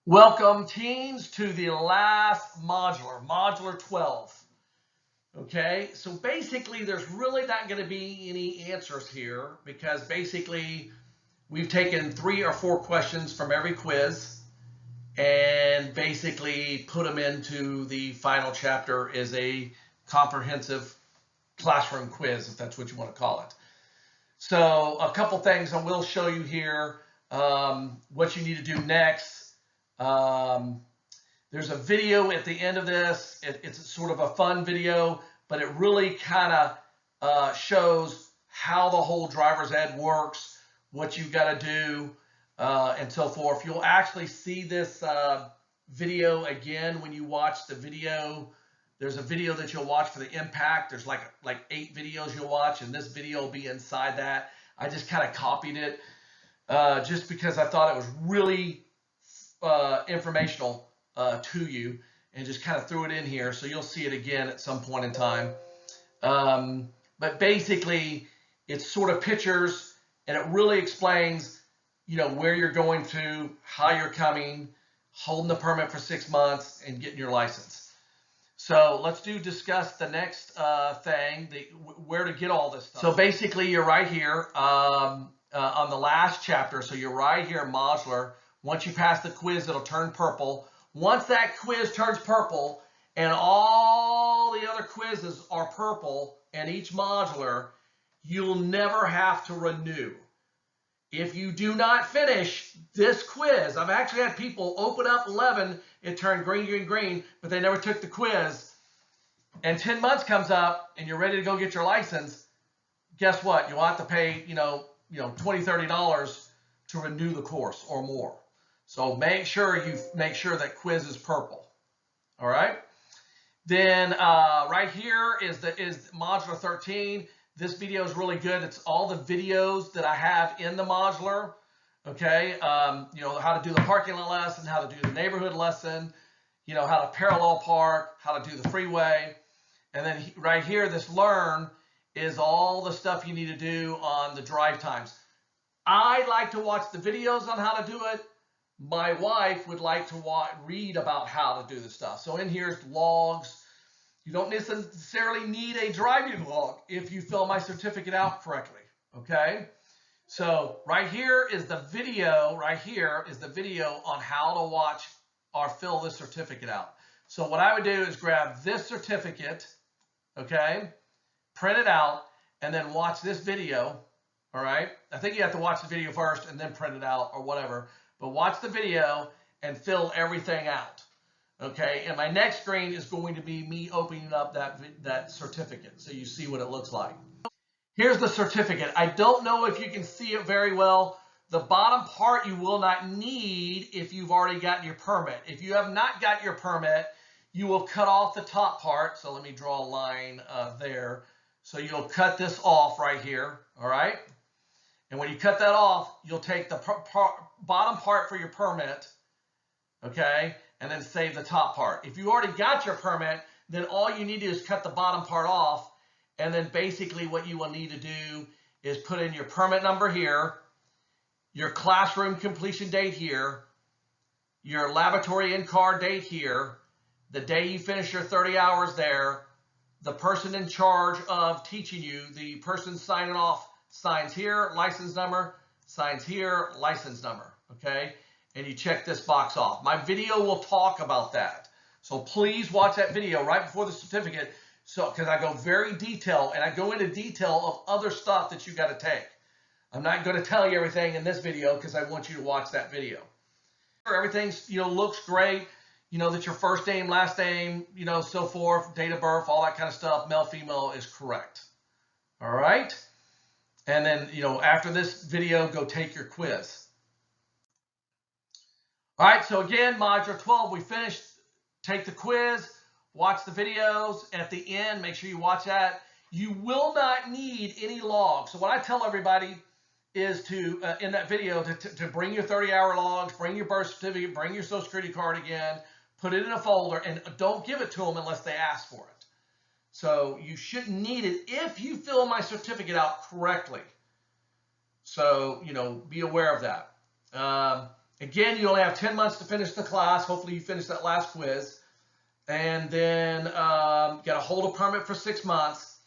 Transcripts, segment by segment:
Welcome, teens, to the last modular 12. Okay, so basically there's really not going to be any answers here because basically we've taken 3 or 4 questions from every quiz and basically put them into the final chapter as a comprehensive classroom quiz, if that's what you want to call it. So a couple things I will show you here, what you need to do next. There's a video at the end of this. It's sort of a fun video, but it really kind of shows how the whole driver's ed works, what you've got to do, and so forth. You'll actually see this video again when you watch the video. There's a video that you'll watch for the impact. There's like 8 videos you'll watch, and this video will be inside that. I just kind of copied it just because I thought it was really informational to you, and just kind of threw it in here, so you'll see it again at some point in time. But basically it's sort of pictures, and it really explains, you know, where you're going to, how you're coming, holding the permit for 6 months, and getting your license. So let's discuss the next thing, where to get all this stuff. So basically you're right here on the last chapter. So you're right here, modular. Once you pass the quiz, it'll turn purple. Once that quiz turns purple and all the other quizzes are purple and each modular, you'll never have to renew. If you do not finish this quiz, I've actually had people open up 11, it turned green, green, green, but they never took the quiz. And 10 months comes up and you're ready to go get your license. Guess what? You'll have to pay, $20, $30 to renew the course or more. So make sure that quiz is purple. All right. Then right here is modular 13. This video is really good. It's all the videos that I have in the modular. Okay. How to do the parking lot lesson, how to do the neighborhood lesson, how to parallel park, how to do the freeway. And then right here, this learn is all the stuff you need to do on the drive times. I like to watch the videos on how to do it. My wife would like to read about how to do the stuff. So in here's logs. You don't necessarily need a driving log if you fill my certificate out correctly. Okay. So right here is the video. Right here is the video on how to watch or fill this certificate out. So what I would do is grab this certificate, okay, print it out, and then watch this video. All right. I think you have to watch the video first and then print it out or whatever. But watch the video and fill everything out. Okay. And my next screen is going to be me opening up that certificate, so you see what it looks like. Here's the certificate. I don't know if you can see it very well. The bottom part you will not need if you've already gotten your permit. If you have not got your permit, you will cut off the top part. So let me draw a line there. So you'll cut this off right here. All right. And when you cut that off, you'll take the bottom part for your permit, okay, and then save the top part. If you already got your permit, then all you need to do is cut the bottom part off, and then basically what you will need to do is put in your permit number here, your classroom completion date here, your laboratory in-car date here, the day you finish your 30 hours there, the person in charge of teaching you, the person signing off, signs here, license number, signs here, license number, okay? And you check this box off. My video will talk about that. So please watch that video right before the certificate, because I go very detailed, and I go into detail of other stuff that you got to take. I'm not going to tell you everything in this video because I want you to watch that video. Everything, looks great. That your first name, last name, so forth, date of birth, all that kind of stuff, male, female is correct. All right? And then, after this video, go take your quiz. All right, so again, module 12, we finished. Take the quiz, watch the videos. At the end, make sure you watch that. You will not need any logs. So what I tell everybody is to, in that video, to bring your 30-hour logs, bring your birth certificate, bring your social security card again, put it in a folder, and don't give it to them unless they ask for it. So you shouldn't need it if you fill my certificate out correctly. So, be aware of that. Again, you only have 10 months to finish the class. Hopefully you finish that last quiz. And then you got to hold a permit for 6 months.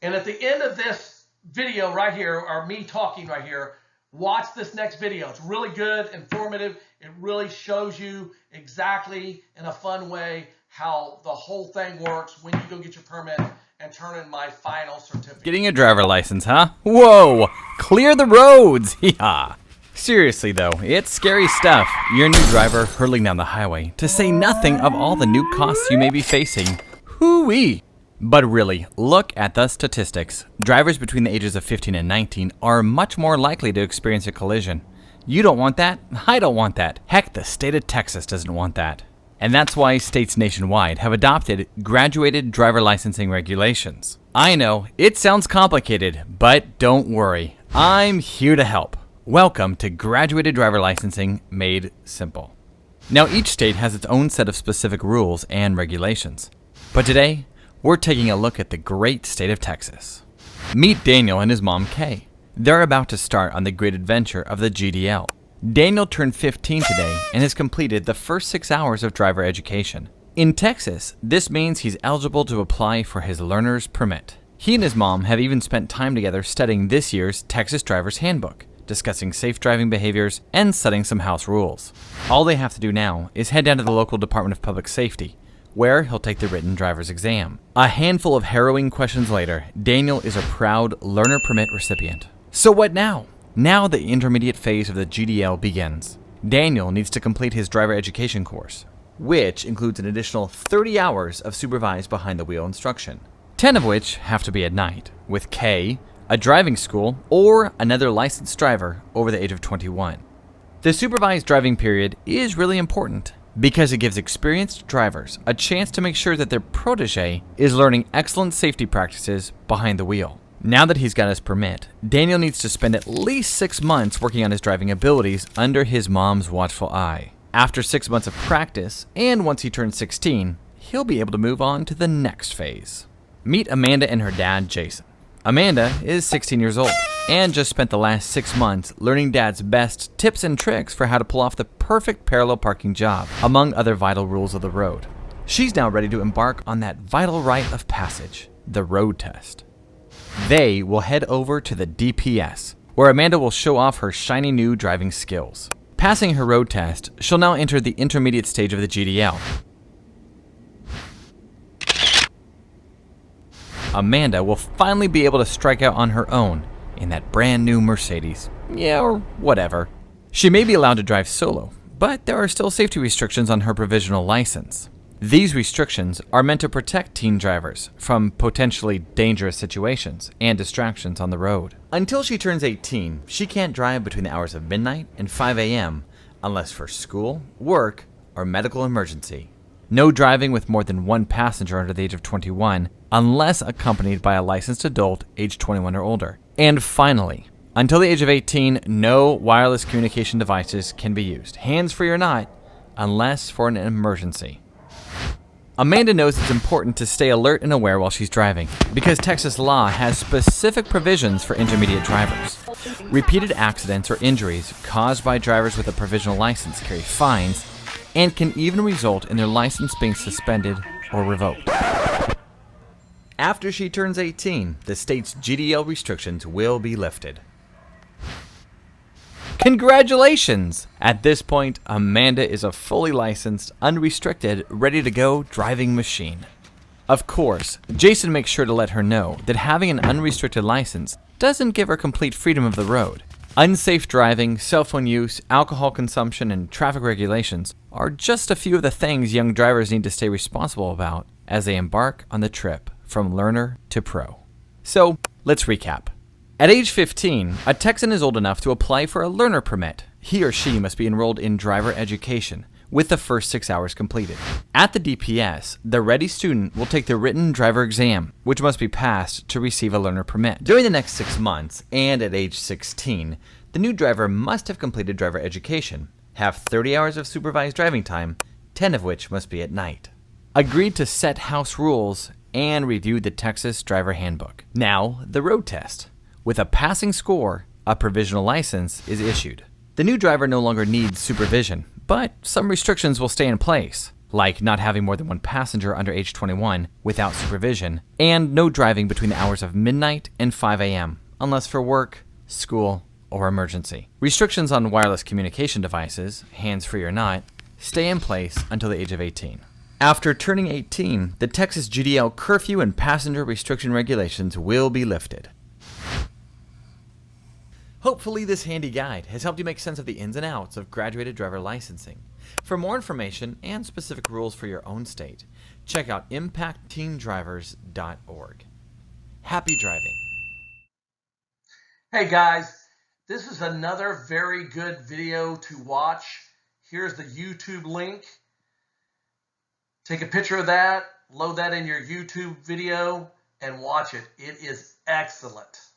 And at the end of this video right here, or me talking right here, watch this next video. It's really good, informative. It really shows you exactly in a fun way how the whole thing works when you go get your permit and turn in my final certificate. Getting a driver license, huh? Whoa! Clear the roads! Hee-haw! Seriously though, it's scary stuff. You're a new driver hurtling down the highway, to say nothing of all the new costs you may be facing. Hoo-wee! But really, look at the statistics. Drivers between the ages of 15 and 19 are much more likely to experience a collision. You don't want that, I don't want that. Heck, the state of Texas doesn't want that. And that's why states nationwide have adopted graduated driver licensing regulations. I know, it sounds complicated, but don't worry. I'm here to help. Welcome to Graduated Driver Licensing Made Simple. Now, each state has its own set of specific rules and regulations. But today, we're taking a look at the great state of Texas. Meet Daniel and his mom, Kay. They're about to start on the great adventure of the GDL. Daniel turned 15 today and has completed the first 6 hours of driver education. In Texas, this means he's eligible to apply for his learner's permit. He and his mom have even spent time together studying this year's Texas Driver's Handbook, discussing safe driving behaviors, and setting some house rules. All they have to do now is head down to the local Department of Public Safety, where he'll take the written driver's exam. A handful of harrowing questions later, Daniel is a proud learner permit recipient. So what now? Now the intermediate phase of the GDL begins. Daniel needs to complete his driver education course, which includes an additional 30 hours of supervised behind-the-wheel instruction, 10 of which have to be at night, with Kay, a driving school, or another licensed driver over the age of 21. The supervised driving period is really important because it gives experienced drivers a chance to make sure that their protege is learning excellent safety practices behind the wheel. Now that he's got his permit, Daniel needs to spend at least 6 months working on his driving abilities under his mom's watchful eye. After 6 months of practice, and once he turns 16, he'll be able to move on to the next phase. Meet Amanda and her dad, Jason. Amanda is 16 years old and just spent the last 6 months learning Dad's best tips and tricks for how to pull off the perfect parallel parking job, among other vital rules of the road. She's now ready to embark on that vital rite of passage, the road test. They will head over to the DPS, where Amanda will show off her shiny new driving skills. Passing her road test, she'll now enter the intermediate stage of the GDL. Amanda will finally be able to strike out on her own in that brand new Mercedes. Yeah, or whatever. She may be allowed to drive solo, but there are still safety restrictions on her provisional license. These restrictions are meant to protect teen drivers from potentially dangerous situations and distractions on the road. Until she turns 18, she can't drive between the hours of midnight and 5 a.m. unless for school, work, or medical emergency. No driving with more than one passenger under the age of 21 unless accompanied by a licensed adult age 21 or older. And finally, until the age of 18, no wireless communication devices can be used, hands-free or not, unless for an emergency. Amanda knows it's important to stay alert and aware while she's driving, because Texas law has specific provisions for intermediate drivers. Repeated accidents or injuries caused by drivers with a provisional license carry fines and can even result in their license being suspended or revoked. After she turns 18, the state's GDL restrictions will be lifted. Congratulations! At this point, Amanda is a fully licensed, unrestricted, ready-to-go driving machine. Of course, Jason makes sure to let her know that having an unrestricted license doesn't give her complete freedom of the road. Unsafe driving, cell phone use, alcohol consumption, and traffic regulations are just a few of the things young drivers need to stay responsible about as they embark on the trip from learner to pro. So, let's recap. At age 15, a Texan is old enough to apply for a learner permit. He or she must be enrolled in driver education, with the first 6 hours completed. At the DPS, the ready student will take the written driver exam, which must be passed to receive a learner permit. During the next 6 months, and at age 16, the new driver must have completed driver education, have 30 hours of supervised driving time, 10 of which must be at night. Agreed to set house rules, and reviewed the Texas Driver Handbook. Now, the road test. With a passing score, a provisional license is issued. The new driver no longer needs supervision, but some restrictions will stay in place, like not having more than one passenger under age 21 without supervision, and no driving between the hours of midnight and 5 a.m., unless for work, school, or emergency. Restrictions on wireless communication devices, hands-free or not, stay in place until the age of 18. After turning 18, the Texas GDL curfew and passenger restriction regulations will be lifted. Hopefully this handy guide has helped you make sense of the ins and outs of graduated driver licensing. For more information and specific rules for your own state, check out impactteendrivers.org. Happy driving. Hey guys, this is another very good video to watch. Here's the YouTube link. Take a picture of that, load that in your YouTube video, and watch it. It is excellent.